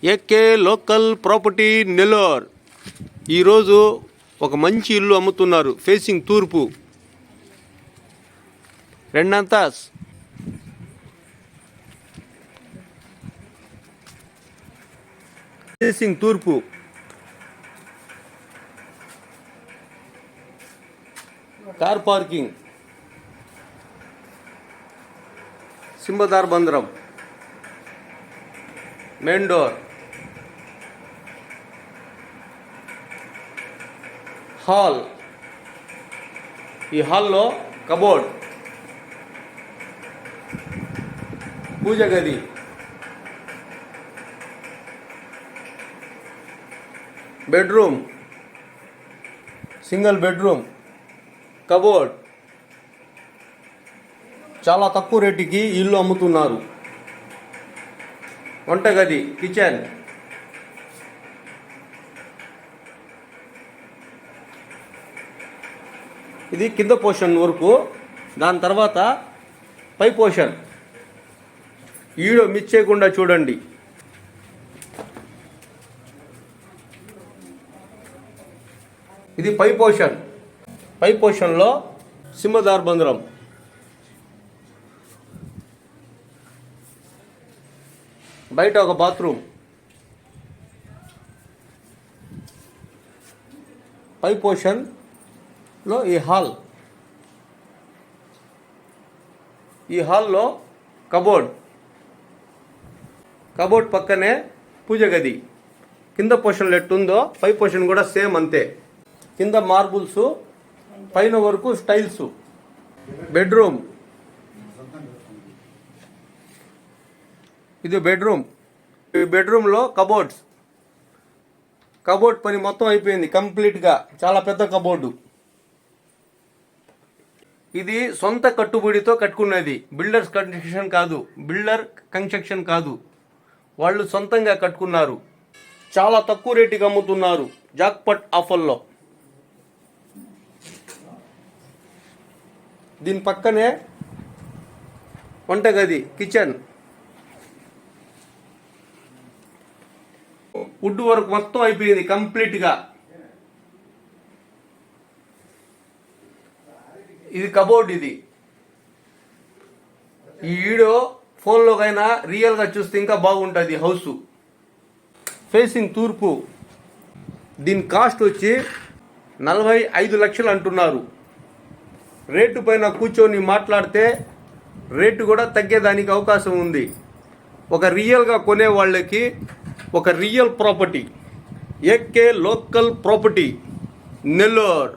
AK local property Nellore. ఈరోజు ఒక మంచి ఇల్లు అమ్ముతున్నారు. ఫేసింగ్ తూర్పు, రెండంతాస్. ఫేసింగ్ తూర్పు, కార్ పార్కింగ్, సింబదార్ బందరం, మెయిన్ డోర్, హాల్. ఈ హాల్లో కబోర్డ్, పూజ గది, బెడ్రూమ్, సింగిల్ బెడ్రూమ్, కబోర్డ్. చాలా తక్కువ రేటుకి ఇల్లు అమ్ముతున్నారు. వంటగది, కిచెన్, ఇది కింద పోర్షన్ వరకు. దాని తర్వాత పై పోర్షన్. వీడియో మిస్ చేయకుండా చూడండి. ఇది పై పోర్షన్. పై పోర్షన్లో సింహదార్ బందరం, బయట ఒక బాత్రూమ్, పై పోర్షన్లో ఈ హాల్. ఈ హాల్లో కబోర్డ్, కబోర్డ్ పక్కనే పూజ గది. కింద పోర్షన్లో ఎట్టుందో పై పోర్షన్ కూడా సేమ్ అంతే. కింద మార్బుల్స్, పైన వరకు స్టైల్స్. బెడ్రూమ్, ఇది బెడ్రూమ్. ఈ బెడ్రూమ్లో కబోర్డ్స్. కబోర్డ్ పని మొత్తం అయిపోయింది కంప్లీట్గా. చాలా పెద్ద కబోర్డు. ఇది సొంత కట్టుబడితో కట్టుకున్నది. బిల్డర్స్ కన్స్ట్రక్షన్ కాదు, బిల్డర్ కన్స్ట్రక్షన్ కాదు, వాళ్ళు సొంతంగా కట్టుకున్నారు. చాలా తక్కువ రేటుకి అమ్ముతున్నారు జాక్పాట్ ఆఫర్లో. దీని పక్కనే వంటగది, కిచెన్, వుడ్ వర్క్ మొత్తం అయిపోయింది కంప్లీట్గా. ఇది కబోర్డ్. ఇది ఈ వీడియో ఫోన్లోకైనా రియల్గా చూస్తే ఇంకా బాగుంటుంది హౌస్. ఫేసింగ్ తూర్పు. దీని కాస్ట్ వచ్చి 45 లక్షలు అంటున్నారు. రేటు పైన కూర్చొని మాట్లాడితే రేటు కూడా తగ్గేదానికి అవకాశం ఉంది. ఒక రియల్గా కొనే వాళ్ళకి ఒక real property. AK local property Nellore.